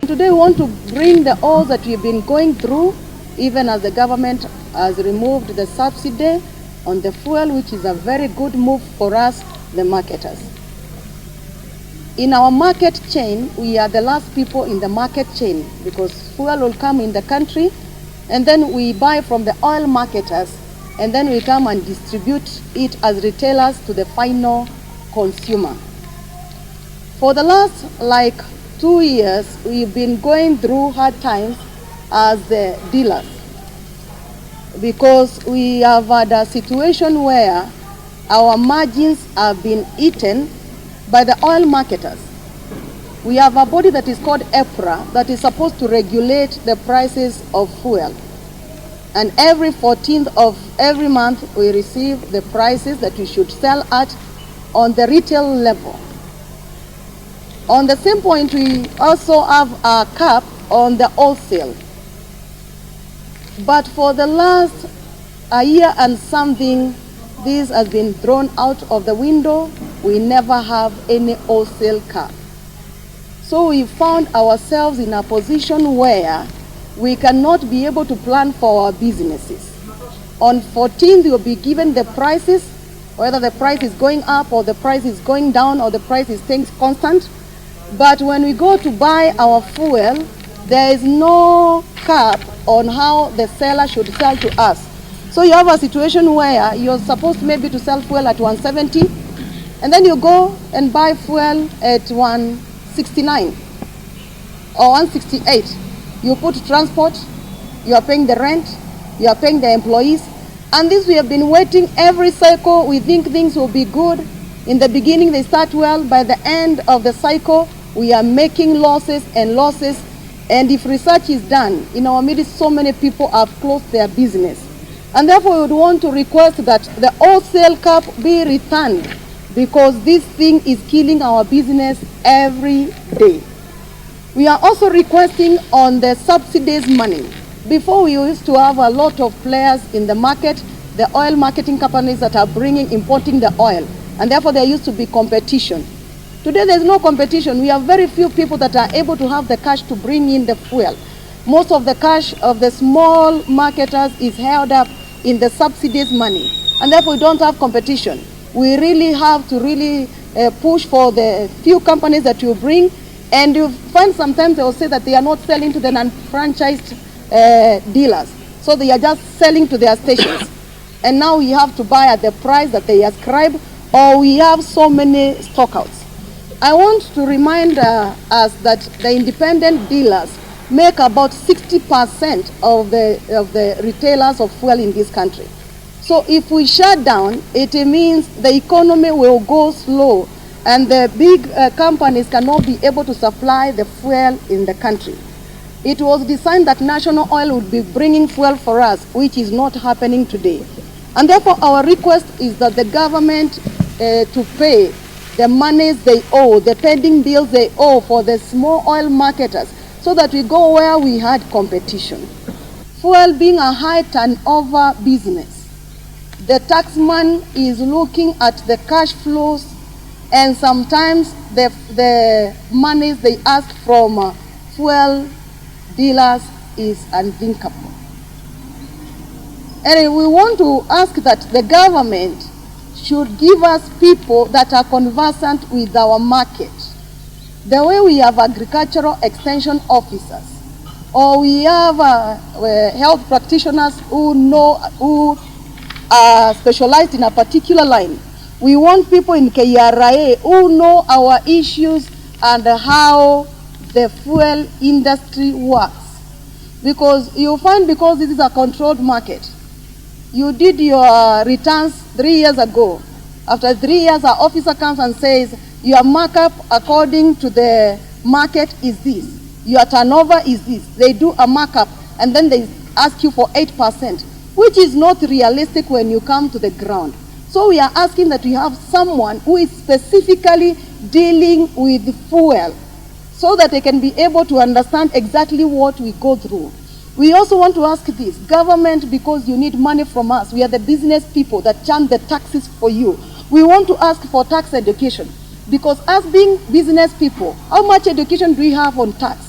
Today we want to bring the all that we've been going through, even as the government has removed the subsidy on the fuel, which is a very good move for us, the marketers. In our market chain, we are the last people in the market chain because fuel will come in the country and then we buy from the oil marketers and then we come and distribute it as retailers to the final consumer. For the last 2 years, we've been going through hard times as the dealers because we have had a situation where our margins have been eaten by the oil marketers. We have a body that is called EPRA that is supposed to regulate the prices of fuel. And every 14th of every month, we receive the prices that we should sell at on the retail level. On the same point, we also have a cap on the wholesale. But for the last a year and something, this has been thrown out of the window. We never have any wholesale cap. So we found ourselves in a position where we cannot be able to plan for our businesses. On 14th, we will be given the prices, whether the price is going up or the price is going down or the price is staying constant. But when we go to buy our fuel, there is no cap on how the seller should sell to us. So you have a situation where you're supposed maybe to sell fuel at 170, and then you go and buy fuel at 169 or 168. You put transport, you are paying the rent, you are paying the employees, and this we have been waiting every cycle. We think things will be good. In the beginning they start well, by the end of the cycle we are making losses and losses. And if research is done, in our midst so many people have closed their business. And therefore we would want to request that the wholesale cap be returned, because this thing is killing our business every day. We are also requesting on the subsidies money. Before we used to have a lot of players in the market, the oil marketing companies that are importing the oil, and therefore there used to be competition. Today there's no competition. We have very few people that are able to have the cash to bring in the fuel. Most of the cash of the small marketers is held up in the subsidies money, and therefore we don't have competition. We really have to push for the few companies that you bring, and you find sometimes they will say that they are not selling to the non-franchised dealers, so they are just selling to their stations. And now we have to buy at the price that they ascribe, or we have so many stockouts. I want to remind us that the independent dealers make about 60% of the retailers of fuel in this country. So if we shut down, it means the economy will go slow and the big companies cannot be able to supply the fuel in the country. It was designed that National Oil would be bringing fuel for us, which is not happening today. And therefore our request is that the government to pay the monies they owe, the pending bills they owe for the small oil marketers, so that we go where we had competition. Fuel being a high turnover business, the taxman is looking at the cash flows, and sometimes the monies they ask from fuel dealers is unthinkable. And we want to ask that the government should give us people that are conversant with our market. The way we have agricultural extension officers, or we have health practitioners who are specialized in a particular line. We want people in KRA who know our issues and how the fuel industry works. Because you find, because this is a controlled market, you did your returns 3 years ago. After 3 years, our officer comes and says, your markup according to the market is this. Your turnover is this. They do a markup and then they ask you for 8%, which is not realistic when you come to the ground. So we are asking that we have someone who is specifically dealing with fuel so that they can be able to understand exactly what we go through. We also want to ask this, government, because you need money from us. We are the business people that charge the taxes for you. We want to ask for tax education. Because as being business people, how much education do we have on tax?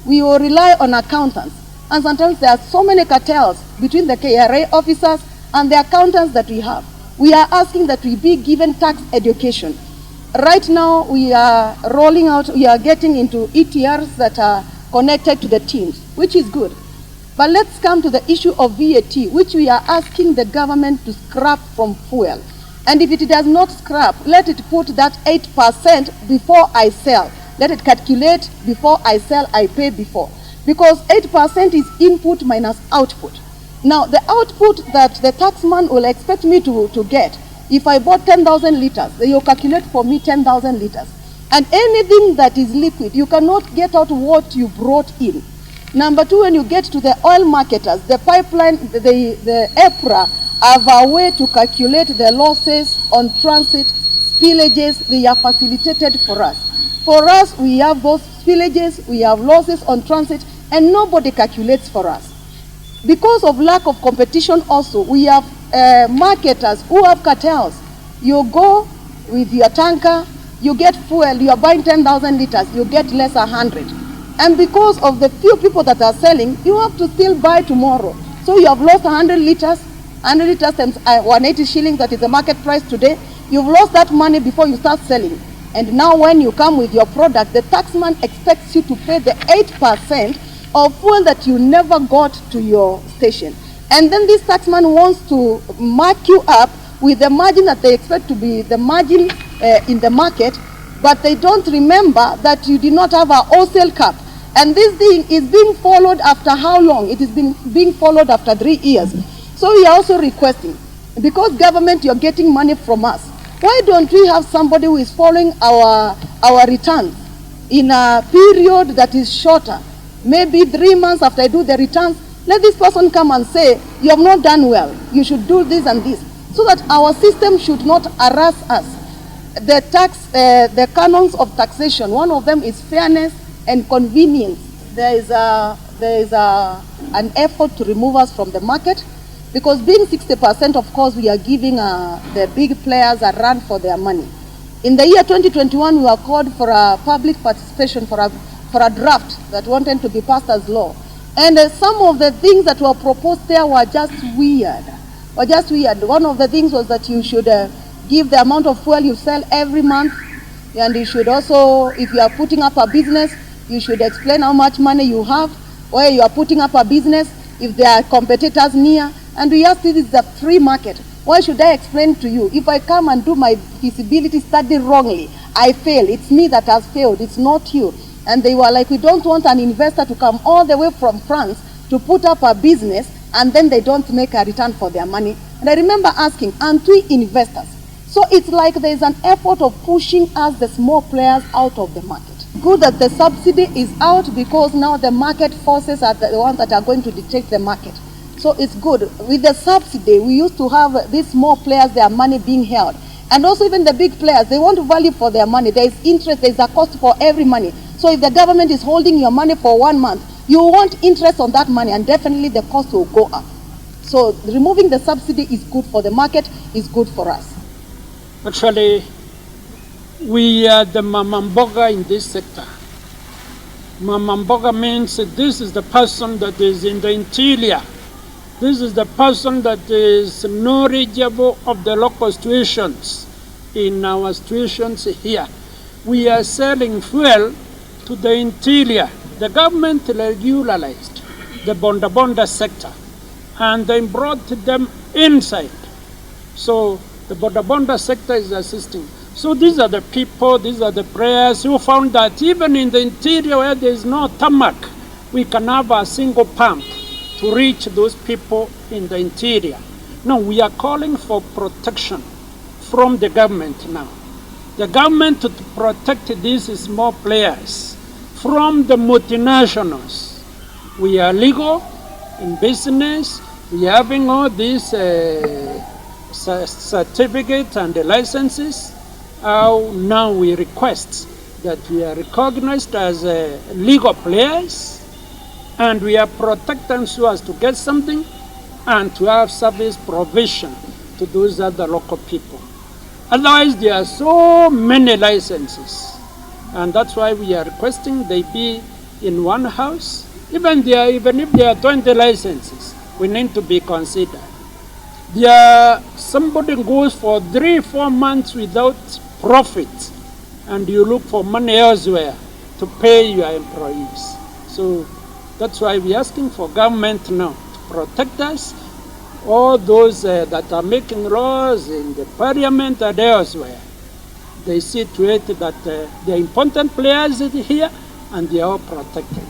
we will rely on accountants. And sometimes there are so many cartels between the KRA officers and the accountants that we have. We are asking that we be given tax education. Right now, we are rolling out, we are getting into ETRs that are connected to the teams, which is good. But let's come to the issue of VAT, which we are asking the government to scrap from fuel. And if it does not scrap, let it put that 8% before I sell. Let it calculate before I sell, I pay before. Because 8% is input minus output. Now, the output that the taxman will expect me to get, if I bought 10,000 liters, they will calculate for me 10,000 liters. And anything that is liquid, you cannot get out what you brought in. Number two, when you get to the oil marketers, the pipeline, the EPRA have a way to calculate the losses on transit, spillages, they are facilitated for us. For us, we have those spillages, we have losses on transit, and nobody calculates for us. Because of lack of competition also, we have marketers who have cartels. You go with your tanker, you get fuel, you are buying 10,000 liters, you get less 100. And because of the few people that are selling, you have to still buy tomorrow. So you have lost 100 liters, 100 liters times 180 shillings, that is the market price today. You've lost that money before you start selling. And now when you come with your product, the taxman expects you to pay the 8% of fuel that you never got to your station. And then this taxman wants to mark you up with the margin that they expect to be the margin in the market, but they don't remember that you did not have a wholesale cap. And this thing is being followed after how long? It is being followed after 3 years. So we are also requesting, because government, you're getting money from us, why don't we have somebody who is following our returns in a period that is shorter? Maybe 3 months after I do the returns, let this person come and say, you have not done well, you should do this and this, so that our system should not harass us. The canons of taxation, one of them is fairness and convenience. There is an effort to remove us from the market, because being 60%, of course, we are giving the big players a run for their money. In the year 2021, we were called for a public participation for a draft that wanted to be passed as law. And some of the things that were proposed there were just weird. One of the things was that you should give the amount of fuel you sell every month, and you should also, if you are putting up a business, you should explain how much money you have, where you are putting up a business, if there are competitors near. And we ask, this is a free market. Why should I explain to you? If I come and do my feasibility study wrongly, I fail. It's me that has failed, it's not you. And they were like, we don't want an investor to come all the way from France to put up a business and then they don't make a return for their money. And I remember asking, aren't we investors? So it's like there's an effort of pushing us, the small players, out of the market. Good that the subsidy is out, because now the market forces are the ones that are going to dictate the market. So it's good. With the subsidy, we used to have these small players, their money being held. And also even the big players, they want value for their money. There is interest, there is a cost for every money. So if the government is holding your money for 1 month, you want interest on that money, and definitely the cost will go up. So removing the subsidy is good for the market, is good for us. Actually, we are the mamamboga in this sector. Mamamboga means this is the person that is in the interior. This is the person that is knowledgeable of the local situations in our situations here. We are selling fuel to the interior. The government regularized the bonda sector and they brought them inside. So the bonda sector is assisting. So these are the people, these are the players who found that even in the interior where there is no tarmac, we can have a single pump to reach those people in the interior. No, we are calling for protection from the government now. The government to protect these small players from the multinationals. We are legal in business. We are having all these certificates and the licenses. Now we request that we are recognized as legal players, and we are protected so as to get something and to have service provision to those other local people. Otherwise, there are so many licenses, and that's why we are requesting they be in one house, even if there are 20 licenses, we need to be considered. Somebody goes for 3-4 months without profit, and you look for money elsewhere to pay your employees. So that's why we're asking for government now to protect us. All those that are making laws in the parliament and elsewhere, they see to it that the important players here, and they are all protected.